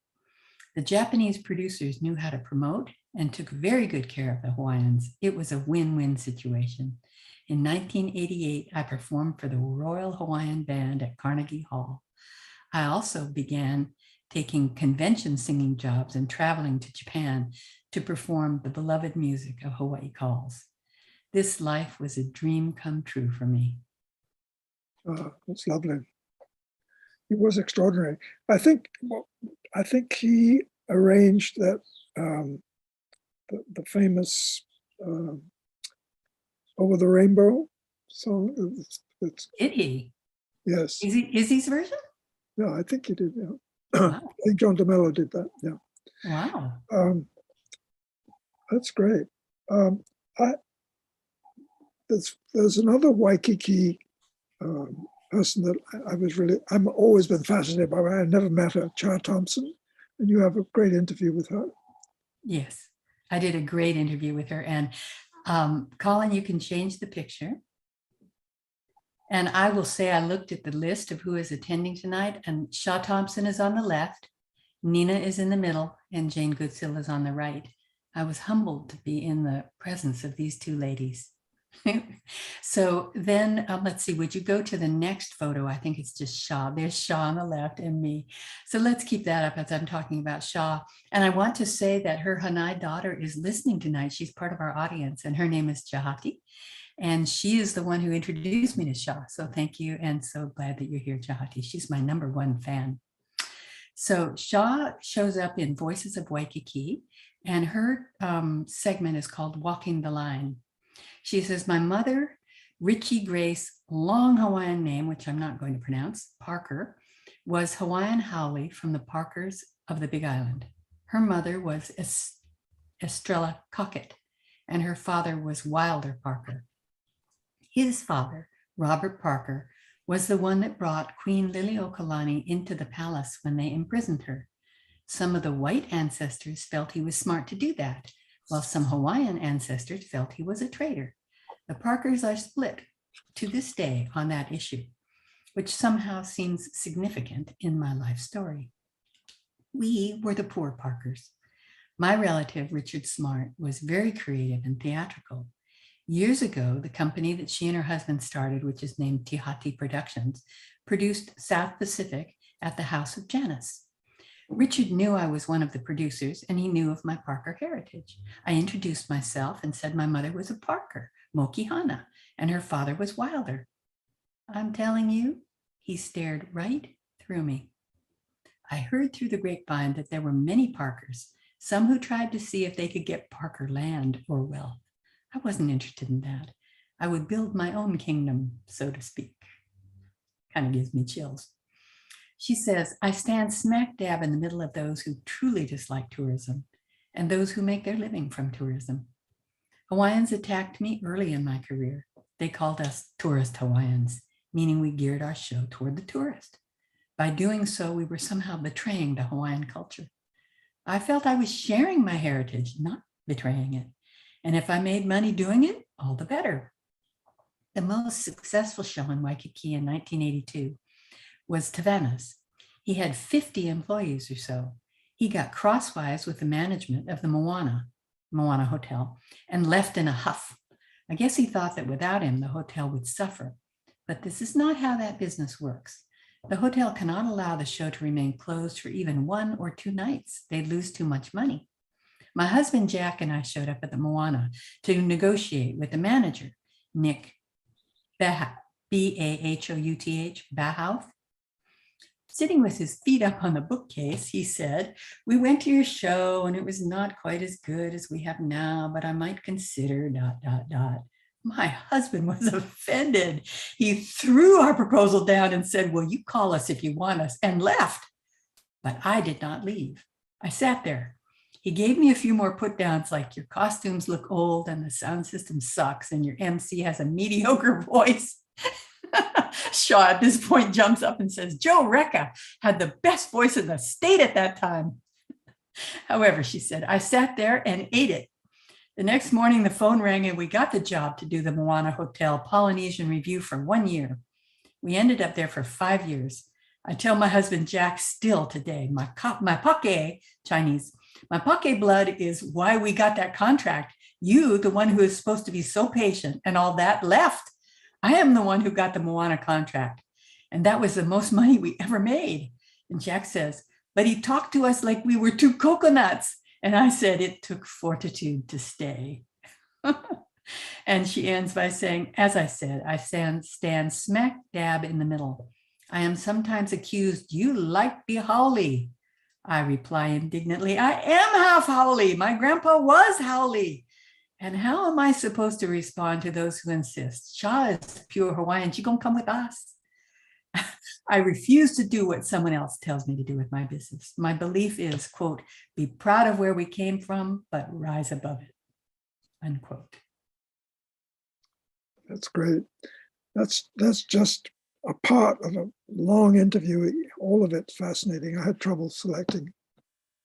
The Japanese producers knew how to promote and took very good care of the Hawaiians. It was a win-win situation. In 1988, I performed for the Royal Hawaiian Band at Carnegie Hall. I also began taking convention singing jobs and traveling to Japan to perform the beloved music of Hawaii Calls. This life was a dream come true for me. That's lovely. He was extraordinary. I think he arranged that the famous Over the Rainbow song. Did he? Yes. Izzy's version? Yeah, I think he did. Yeah. Wow. I think John DeMello did that. Yeah. Wow. That's great. There's another Waikiki person that I'm always been fascinated by. I never met her, Cha Thompson, and you have a great interview with her. Yes, I did a great interview with her. And Colin, you can change the picture. And I will say I looked at the list of who is attending tonight, and Cha Thompson is on the left, Nina is in the middle, and Jane Goodsill is on the right. I was humbled to be in the presence of these two ladies. So then let's see, would you go to the next photo? I think it's just Shaw. There's Shaw on the left and me. So let's keep that up as I'm talking about Shaw. And I want to say that her Hanai daughter is listening tonight. She's part of our audience, and her name is Jahati. And she is the one who introduced me to Shaw. So thank you. And so glad that you're here, Jahati. She's my #1 fan. So Shaw shows up in Voices of Waikiki, and her segment is called Walking the Line. She says, my mother, Richie Grace, long Hawaiian name, which I'm not going to pronounce, Parker, was Hawaiian Haole from the Parkers of the Big Island. Her mother was Estrella Cockett, and her father was Wilder Parker. His father, Robert Parker, was the one that brought Queen Liliuokalani into the palace when they imprisoned her. Some of the white ancestors felt he was smart to do that, while some Hawaiian ancestors felt he was a traitor. The Parkers are split to this day on that issue, which somehow seems significant in my life story. We were the poor Parkers. My relative, Richard Smart, was very creative and theatrical. Years ago, the company that she and her husband started, which is named Tihati Productions, produced South Pacific at the House of Janus. Richard knew I was one of the producers, and he knew of my Parker heritage. I introduced myself and said my mother was a Parker, Mokihana, and her father was Wilder. I'm telling you, he stared right through me. I heard through the grapevine that there were many Parkers, some who tried to see if they could get Parker land or wealth. I wasn't interested in that. I would build my own kingdom, so to speak. Kind of gives me chills. She says, I stand smack dab in the middle of those who truly dislike tourism and those who make their living from tourism. Hawaiians attacked me early in my career. They called us tourist Hawaiians, meaning we geared our show toward the tourist. By doing so, we were somehow betraying the Hawaiian culture. I felt I was sharing my heritage, not betraying it. And if I made money doing it, all the better. The most successful show in Waikiki in 1982 was Tavana's. He had 50 employees or so. He got crosswise with the management of the Moana Hotel, and left in a huff. I guess he thought that without him, the hotel would suffer. But this is not how that business works. The hotel cannot allow the show to remain closed for even 1 or 2 nights. They'd lose too much money. My husband, Jack, and I showed up at the Moana to negotiate with the manager, Nick Bahouth. Bahouth. Sitting with his feet up on the bookcase, he said, we went to your show and it was not quite as good as we have now, but I might consider ... My husband was offended. He threw our proposal down and said, well, you call us if you want us, and left. But I did not leave. I sat there. He gave me a few more put downs, like your costumes look old and the sound system sucks and your MC has a mediocre voice. Shaw at this point jumps up and says, Joe Recca had the best voice in the state at that time. However, she said, I sat there and ate it. The next morning, the phone rang and we got the job to do the Moana Hotel Polynesian Review for 1 year. We ended up there for 5 years. I tell my husband, Jack, still today, my pake, Chinese, my pake blood is why we got that contract. You, the one who is supposed to be so patient and all that, left. I am the one who got the Moana contract. And that was the most money we ever made. And Jack says, but he talked to us like we were 2 coconuts. And I said, it took fortitude to stay. And she ends by saying, as I said, I stand smack dab in the middle. I am sometimes accused, you like the Hawai'i. I reply indignantly, I am half Hawai'i. My grandpa was Hawai'i. And how am I supposed to respond to those who insist? Cha is pure Hawaiian. She gonna come with us. I refuse to do what someone else tells me to do with my business. My belief is, quote, be proud of where we came from, but rise above it, unquote. That's great. That's just a part of a long interview. All of it's fascinating. I had trouble selecting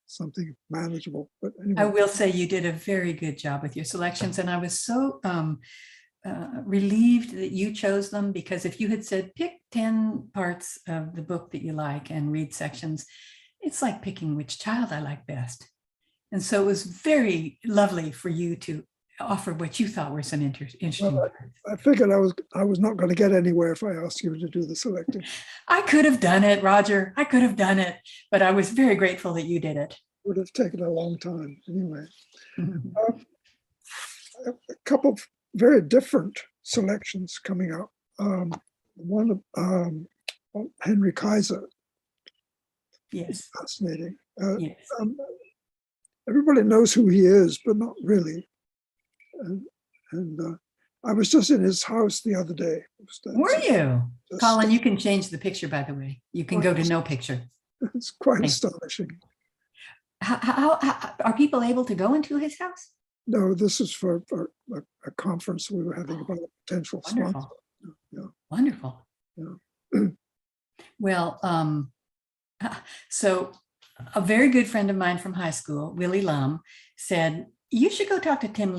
something manageable, but anyway. I will say you did a very good job with your selections, and I was so relieved that you chose them, because if you had said pick 10 parts of the book that you like and read sections, it's like picking which child I like best. And so it was very lovely for you to offer what you thought were some interesting parts. I figured I was not going to get anywhere if I asked you to do the selecting. I could have done it, Roger. I could have done it, but I was very grateful that you did it. Would have taken a long time anyway. A couple of very different selections coming up. One of Henry Kaiser. Yes. Fascinating. Yes. Everybody knows who he is, but not really. And I was just in his house the other day. Were you? Colin, you can change the picture, by the way. You can go to no picture. It's quite astonishing. How are people able to go into his house? No, this is for a conference we were having about a potential sponsor. Yeah. Wonderful. Yeah. Well, so a very good friend of mine from high school, Willie Lum, said, you should go talk to Tim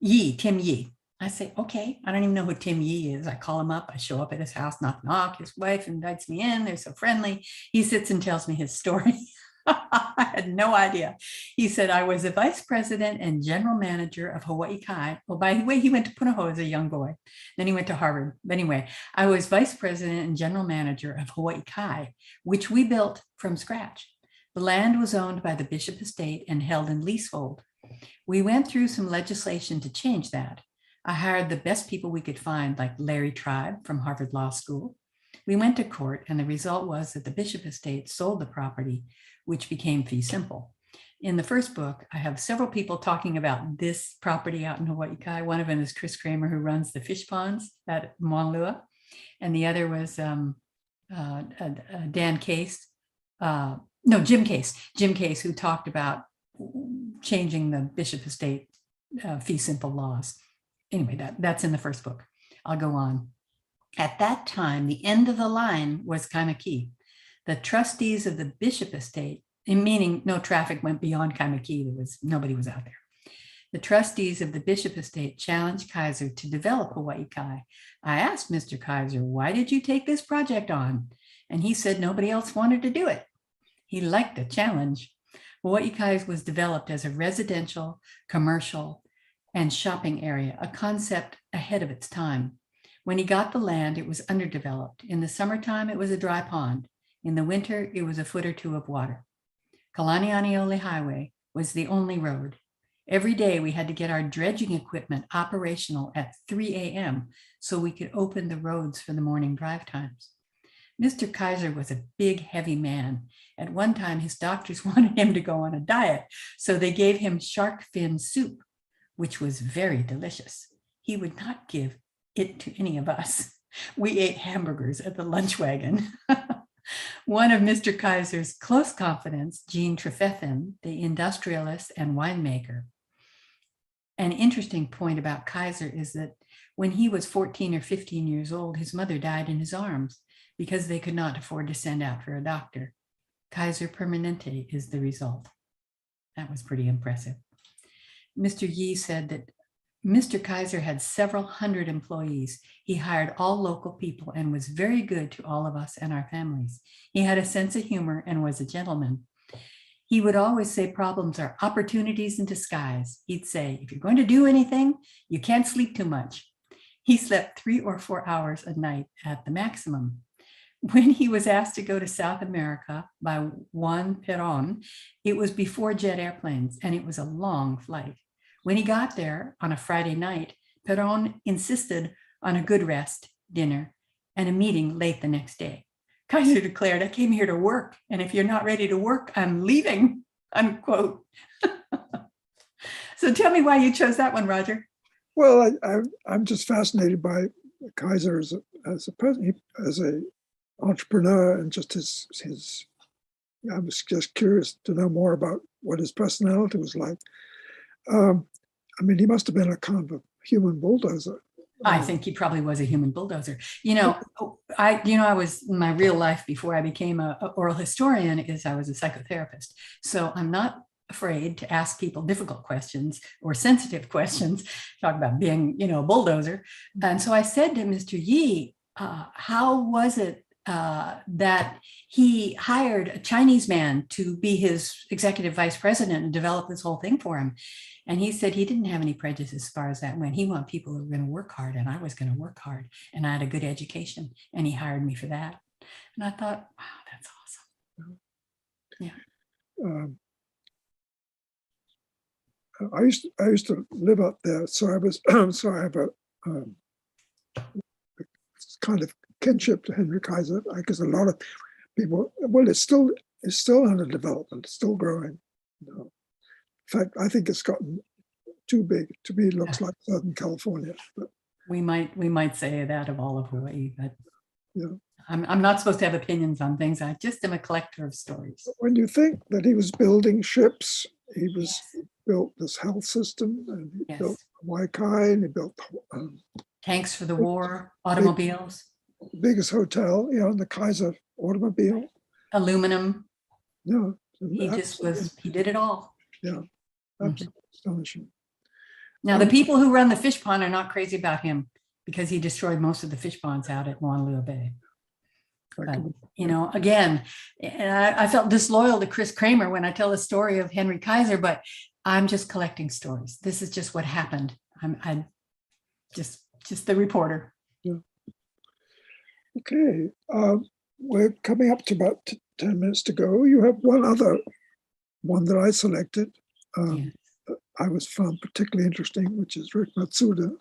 Yee. I say, okay, I don't even know who Tim Yee is. I call him up, I show up at his house, knock, knock. His wife invites me in. They're so friendly. He sits and tells me his story. I had no idea. He said, I was the vice president and general manager of Hawai'i Kai. Well, by the way, he went to Punahou as a young boy. Then he went to Harvard. But anyway, I was vice president and general manager of Hawai'i Kai, which we built from scratch. The land was owned by the Bishop Estate and held in leasehold. We went through some legislation to change that. I hired the best people we could find, like Larry Tribe from Harvard Law School. We went to court, and the result was that the Bishop Estate sold the property, which became fee simple. In the first book, I have several people talking about this property out in Hawai'i Kai. One of them is Chris Kramer, who runs the fish ponds at Maunalua. And the other was Dan Case. Jim Case, who talked about changing the Bishop Estate fee simple laws. Anyway, that's in the first book. I'll go on. At that time, the end of the line was Kaimaki. The trustees of the Bishop Estate, meaning no traffic went beyond Kaimaki, nobody was out there. The trustees of the Bishop Estate challenged Kaiser to develop Hawai'i Kai. I asked Mr. Kaiser, why did you take this project on? And he said nobody else wanted to do it. He liked the challenge. Hawai'i Kai was developed as a residential, commercial, and shopping area, a concept ahead of its time. When he got the land, it was underdeveloped. In the summertime, it was a dry pond. In the winter, it was a foot or two of water. Kalanianiole Highway was the only road. Every day, we had to get our dredging equipment operational at 3 a.m. so we could open the roads for the morning drive times. Mr. Kaiser was a big, heavy man. At one time, his doctors wanted him to go on a diet, so they gave him shark fin soup, which was very delicious. He would not give it to any of us. We ate hamburgers at the lunch wagon. One of Mr. Kaiser's close confidants, Jean Trefethen, the industrialist and winemaker. An interesting point about Kaiser is that when he was 14 or 15 years old, his mother died in his arms because they could not afford to send out for a doctor. Kaiser Permanente is the result. That was pretty impressive. Mr. Yee said that Mr. Kaiser had several hundred employees. He hired all local people and was very good to all of us and our families. He had a sense of humor and was a gentleman. He would always say problems are opportunities in disguise. He'd say, if you're going to do anything, you can't sleep too much. He slept 3 or 4 hours a night at the maximum. When he was asked to go to South America by Juan Perón, it was before jet airplanes, and it was a long flight. When he got there on a Friday night, Perón insisted on a good rest, dinner, and a meeting late the next day. Kaiser declared, "I came here to work, and if you're not ready to work, I'm leaving," unquote. So tell me why you chose that one, Roger. Well, I'm just fascinated by Kaiser as a person, as a entrepreneur, and just his. I was just curious to know more about what his personality was like. I mean, he must have been a kind of a human bulldozer. I think he probably was a human bulldozer. I was in my real life before I became an oral historian is I was a psychotherapist. So I'm not afraid to ask people difficult questions or sensitive questions, talk about being, a bulldozer. And so I said to Mr. Yi, how was it that he hired a Chinese man to be his executive vice president and develop this whole thing for him? And he said he didn't have any prejudice as far as that went. He wanted people who were going to work hard, and I was going to work hard, and I had a good education, and he hired me for that. And I thought, wow, that's awesome. Yeah. I used to live up there, so I was so I have a kind of kinship to Henry Kaiser, because a lot of people. Well, it's still under development, it's still growing. In fact, I think it's gotten too big. To me, it looks like Southern California. But we might say that of all of Hawaii, but yeah, I'm not supposed to have opinions on things. I just am a collector of stories. When you think that he was building ships, he built this health system, and he built Hawai'i, and he built tanks for the war, automobiles, biggest hotel, in the Kaiser automobile, aluminum. Yeah, he did it all. Yeah, absolutely astonishing. Now, the people who run the fish pond are not crazy about him because he destroyed most of the fish ponds out at Honolulu Bay. But, again, I felt disloyal to Chris Kramer when I tell the story of Henry Kaiser, but I'm just collecting stories. This is just what happened. I'm just the reporter. Yeah. Okay. We're coming up to about 10 minutes to go. You have one other one that I selected. I was found particularly interesting, which is Rick Matsuda.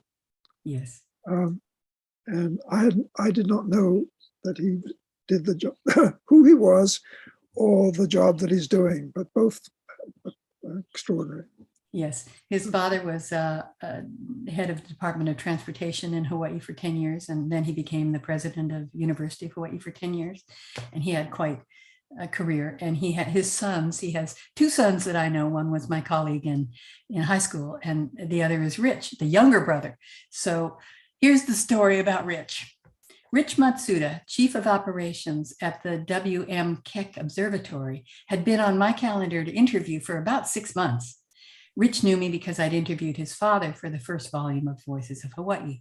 Yes. And I did not know that he did the job, who he was, or the job that he's doing, but both extraordinary. Yes, his father was head of the Department of Transportation in Hawaii for 10 years, and then he became the president of University of Hawaii for 10 years, and he had quite a career. And he had his sons. He has two sons that I know. One was my colleague in high school, and the other is Rich, the younger brother. So here's the story about Rich. Rich Matsuda, chief of operations at the W.M. Keck Observatory, had been on my calendar to interview for about 6 months. Rich knew me because I'd interviewed his father for the first volume of Voices of Hawaii.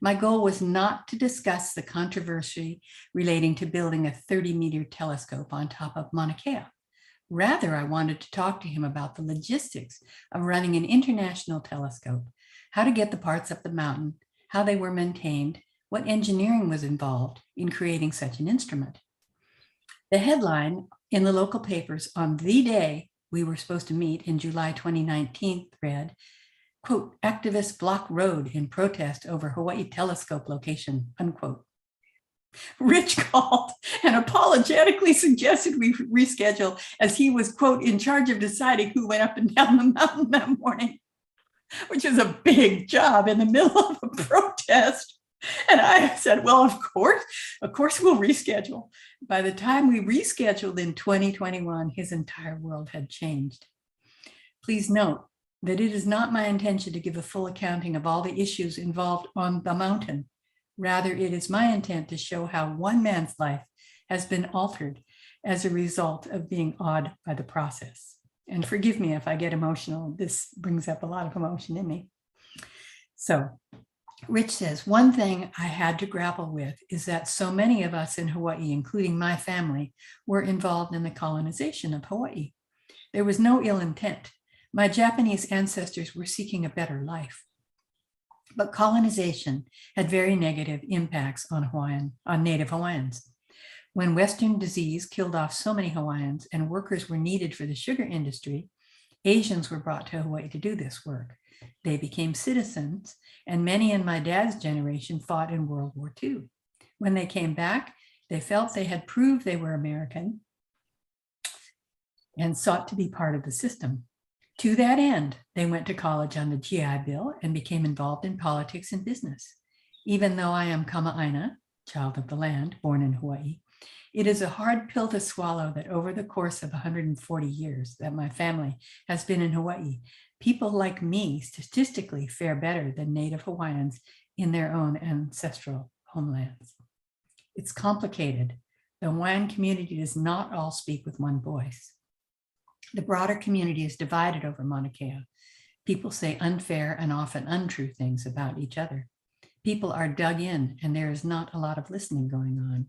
My goal was not to discuss the controversy relating to building a 30-meter telescope on top of Mauna Kea. Rather, I wanted to talk to him about the logistics of running an international telescope, how to get the parts up the mountain, how they were maintained, what engineering was involved in creating such an instrument. The headline in the local papers on the day we were supposed to meet in July 2019 read, quote, "Activists block road in protest over Hawaii telescope location," unquote. Rich called and apologetically suggested we reschedule as he was, quote, "in charge of deciding who went up and down the mountain that morning," which is a big job in the middle of a protest. And I said, well, of course we'll reschedule. By the time we rescheduled in 2021, his entire world had changed. Please note that it is not my intention to give a full accounting of all the issues involved on the mountain. Rather, it is my intent to show how one man's life has been altered as a result of being awed by the process. And forgive me if I get emotional. This brings up a lot of emotion in me. So Rich says, one thing I had to grapple with is that so many of us in Hawaii, including my family, were involved in the colonization of Hawaii. There was no ill intent. My Japanese ancestors were seeking a better life. But colonization had very negative impacts on Native Hawaiians. When Western disease killed off so many Hawaiians and workers were needed for the sugar industry, Asians were brought to Hawaii to do this work. They became citizens, and many in my dad's generation fought in World War II. When they came back, they felt they had proved they were American and sought to be part of the system. To that end, they went to college on the GI Bill and became involved in politics and business. Even though I am Kama'aina, child of the land, born in Hawaii, it is a hard pill to swallow that over the course of 140 years that my family has been in Hawaii, people like me statistically fare better than Native Hawaiians in their own ancestral homelands. It's complicated. The Hawaiian community does not all speak with one voice. The broader community is divided over Mauna Kea. People say unfair and often untrue things about each other. People are dug in, and there is not a lot of listening going on.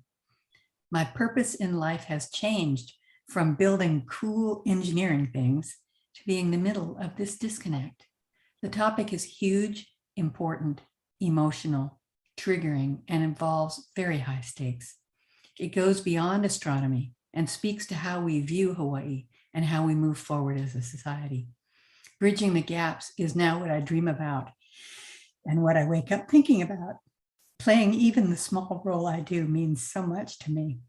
My purpose in life has changed from building cool engineering things to being the middle of this disconnect. The topic is huge, important, emotional, triggering, and involves very high stakes. It goes beyond astronomy and speaks to how we view Hawaii and how we move forward as a society. Bridging the gaps is now what I dream about and what I wake up thinking about. Playing even the small role I do means so much to me.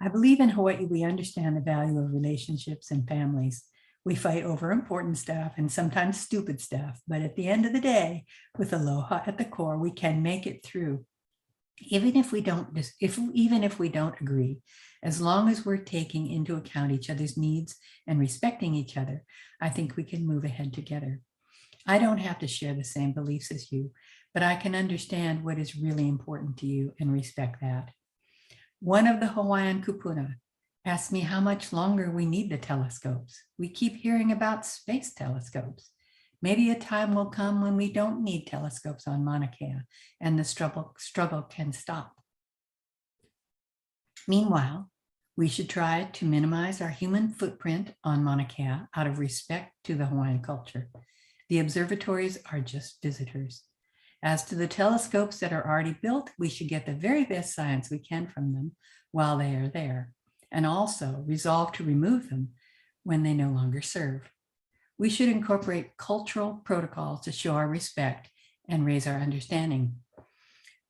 I believe in Hawaii, we understand the value of relationships and families. We fight over important stuff and sometimes stupid stuff, but at the end of the day, with aloha at the core, we can make it through. Even if we don't agree, as long as we're taking into account each other's needs and respecting each other, I think we can move ahead together. I don't have to share the same beliefs as you, but I can understand what is really important to you and respect that. One of the Hawaiian kupuna asked me how much longer we need the telescopes. We keep hearing about space telescopes. Maybe a time will come when we don't need telescopes on Mauna Kea and the struggle can stop. Meanwhile, we should try to minimize our human footprint on Mauna Kea out of respect to the Hawaiian culture. The observatories are just visitors. As to the telescopes that are already built, we should get the very best science we can from them while they are there, and also resolve to remove them when they no longer serve. We should incorporate cultural protocols to show our respect and raise our understanding.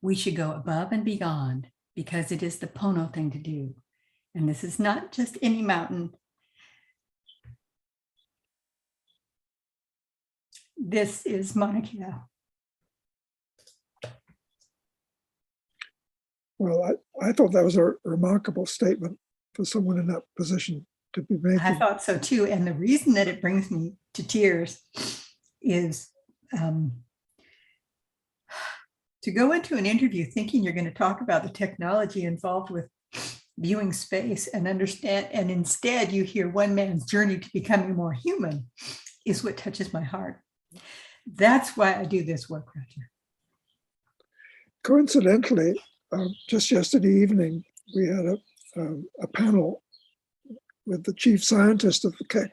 We should go above and beyond because it is the Pono thing to do. And this is not just any mountain. This is Mauna Kea. Well, I thought that was a remarkable statement for someone in that position to be making. I thought so too. And the reason that it brings me to tears is to go into an interview thinking you're going to talk about the technology involved with viewing space and understand, and instead you hear one man's journey to becoming more human is what touches my heart. That's why I do this work, Roger. Coincidentally, just yesterday evening, we had a panel with the chief scientist of the Keck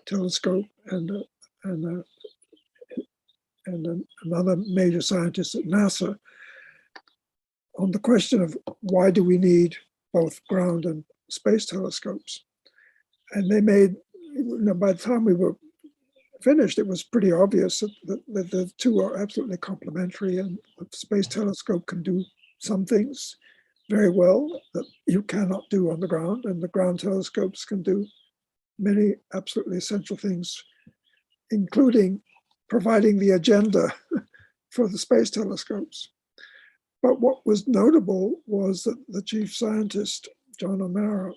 telescope and another major scientist at NASA on the question of why do we need both ground and space telescopes. And they made, by the time we were finished, it was pretty obvious that the two are absolutely complementary, and the space telescope can do some things very well that you cannot do on the ground, and the ground telescopes can do many absolutely essential things, including providing the agenda for the space telescopes. But what was notable was that the chief scientist, John O'Mara,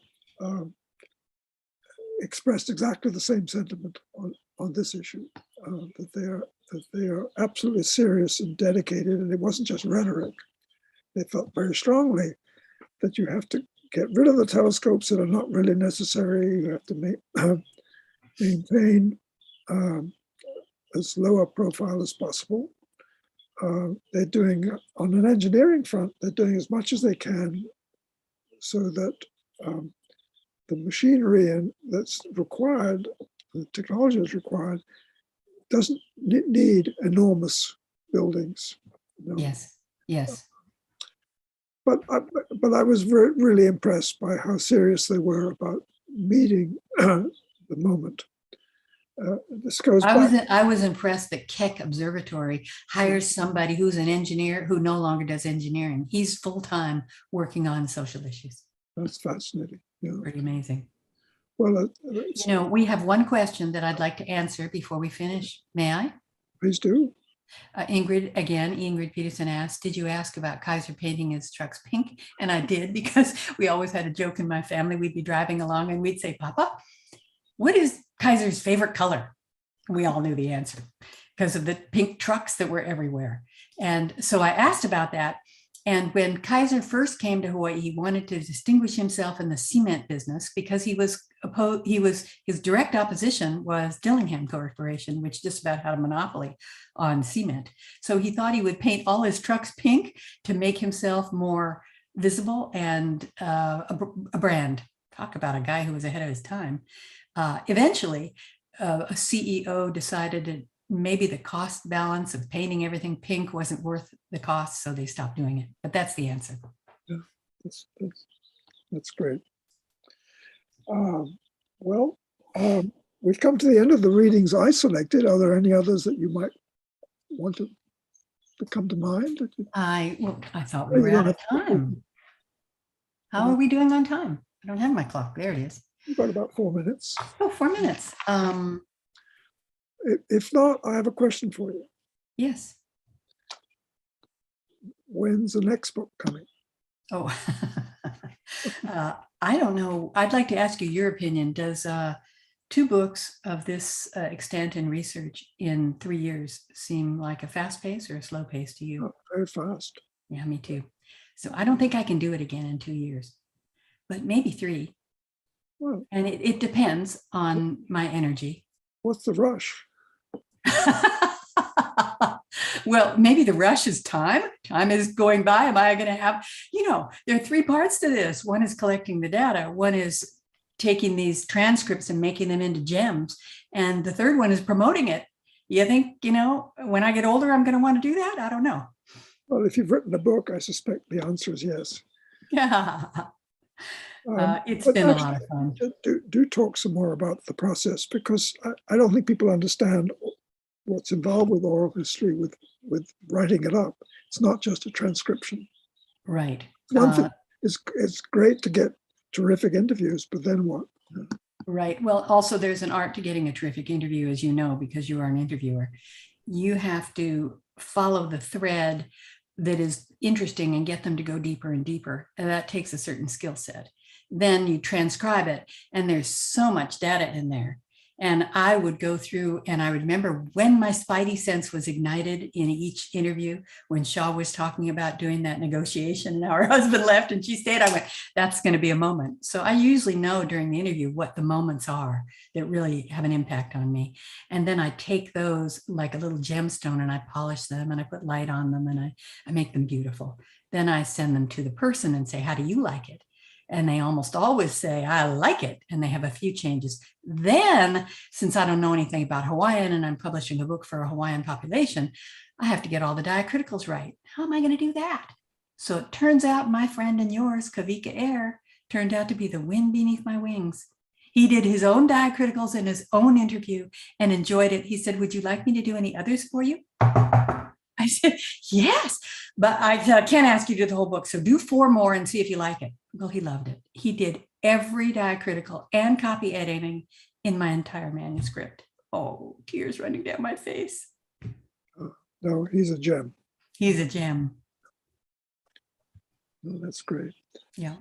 expressed exactly the same sentiment on this issue, that they are absolutely serious and dedicated, and it wasn't just rhetoric. They felt very strongly that you have to get rid of the telescopes that are not really necessary. You have to maintain as low a profile as possible. They're doing, on an engineering front, they're doing as much as they can so that the machinery that's required, the technology that's required, doesn't need enormous buildings. You know? Yes. But I was really impressed by how serious they were about meeting the moment. This goes back. I was impressed that Keck Observatory hires somebody who's an engineer who no longer does engineering. He's full-time working on social issues. That's fascinating. Yeah. Pretty amazing. Well, You know, we have one question that I'd like to answer before we finish. May I? please do. Ingrid Peterson asked, did you ask about Kaiser painting his trucks pink? And I did, because we always had a joke in my family. We'd be driving along and we'd say, Papa, what is Kaiser's favorite color? We all knew the answer because of the pink trucks that were everywhere. And so I asked about that. And when Kaiser first came to Hawaii, he wanted to distinguish himself in the cement business because his direct opposition was Dillingham Corporation, which just about had a monopoly on cement. So he thought he would paint all his trucks pink to make himself more visible and a brand. Talk about a guy who was ahead of his time. Eventually, a CEO decided that maybe the cost balance of painting everything pink wasn't worth the cost, so they stopped doing it. But that's the answer. Yeah, that's great. We've come to the end of the readings I selected. Are there any others that you might want to come to mind? I thought we were out of time. How are we doing on time? I don't have my clock. There it is. You've got about 4 minutes. Oh, 4 minutes. If not, I have a question for you. Yes. When's the next book coming? Oh, I don't know. I'd like to ask you your opinion. Does 2 books of this extent in research in 3 years seem like a fast pace or a slow pace to you? Oh, very fast. Yeah, me too. So I don't think I can do it again in 2 years, but maybe 3. Well, and it depends on my energy. What's the rush? Well, maybe the rush is time. Time is going by. Am I going to have, there are 3 parts to this. One is collecting the data. One is taking these transcripts and making them into gems. And the third one is promoting it. You think, when I get older, I'm going to want to do that? I don't know. Well, if you've written a book, I suspect the answer is yes. Yeah. It's been a lot of fun. Do talk some more about the process, because I don't think people understand what's involved with oral history, with writing it up. It's not just a transcription. Right. One thing, it's great to get terrific interviews, but then what? Right. Well, also there's an art to getting a terrific interview, as you know, because you are an interviewer. You have to follow the thread that is interesting and get them to go deeper and deeper. And that takes a certain skill set. Then you transcribe it, and there's so much data in there. And I would go through, and I remember when my spidey sense was ignited in each interview, when Shaw was talking about doing that negotiation and our husband left and she stayed, I went, that's going to be a moment. So I usually know during the interview what the moments are that really have an impact on me. And then I take those like a little gemstone and I polish them and I put light on them and I make them beautiful. Then I send them to the person and say, how do you like it? And they almost always say, I like it. And they have a few changes. Then, since I don't know anything about Hawaiian and I'm publishing a book for a Hawaiian population, I have to get all the diacriticals right. How am I going to do that? So it turns out my friend and yours, Kavika Air, turned out to be the wind beneath my wings. He did his own diacriticals in his own interview and enjoyed it. He said, would you like me to do any others for you? I said, yes, but I can't ask you to do the whole book. So do 4 more and see if you like it. Well, he loved it. He did every diacritical and copy editing in my entire manuscript. Oh, tears running down my face. No, he's a gem. He's a gem. Oh, that's great. Yeah.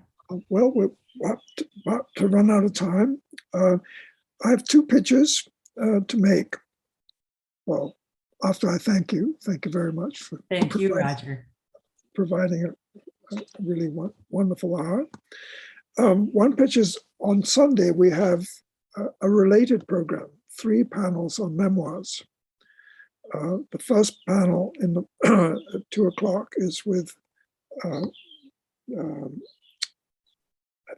Well, we're about to run out of time. I have 2 pitches to make. Well, after I thank you very much for Roger, providing a really wonderful hour. One pitch is on Sunday. We have a related program, 3 panels on memoirs. The first panel in the at 2 o'clock is with I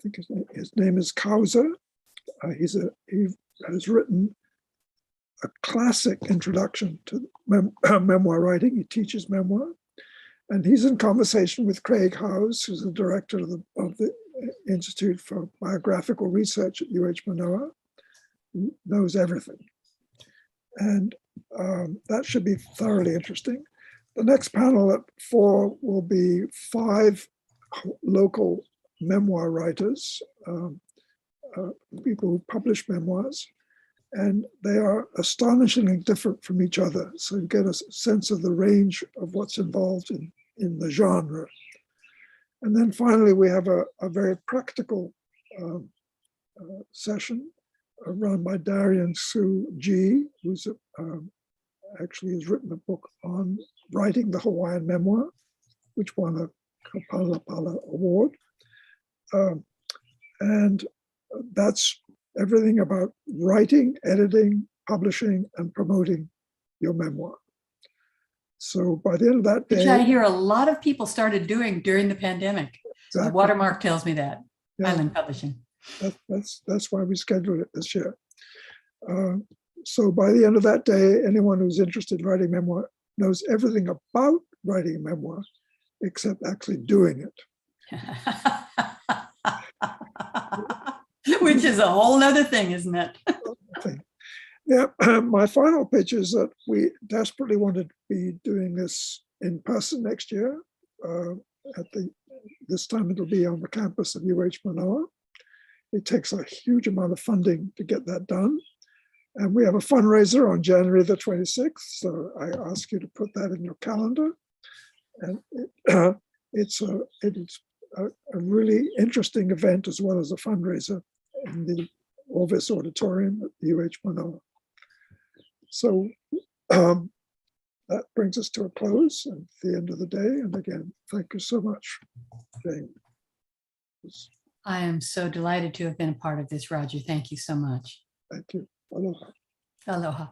think his name is Kauser. He has written a classic introduction to memoir writing. He teaches memoir, and he's in conversation with Craig Howes, who's the director of the Institute for Biographical Research at UH Manoa, who knows everything. And that should be thoroughly interesting. The next panel at 4 will be 5 local memoir writers, people who publish memoirs, and they are astonishingly different from each other. So you get a sense of the range of what's involved in the genre. And then finally, we have a very practical session run by Darian Sue G, who's actually has written a book on writing the Hawaiian memoir, which won a Kapalapala Award. And that's everything about writing, editing, publishing, and promoting your memoir. So by the end of that day— Which I hear a lot of people started doing during the pandemic. Exactly. Watermark tells me that, Yeah. Island Publishing. That's why we scheduled it this year. So by the end of that day, anyone who's interested in writing memoir knows everything about writing a memoir, except actually doing it. Which is a whole nother thing, isn't it? Yeah, my final pitch is that we desperately wanted to be doing this in person next year. This time it'll be on the campus of UH Manoa. It takes a huge amount of funding to get that done. And we have a fundraiser on January the 26th. So I ask you to put that in your calendar. And it is a really interesting event as well as a fundraiser in the Orvis Auditorium at UH Manoa. So that brings us to a close at the end of the day. And again, thank you so much, Jane. I am so delighted to have been a part of this, Roger. Thank you so much. Thank you. Aloha. Aloha.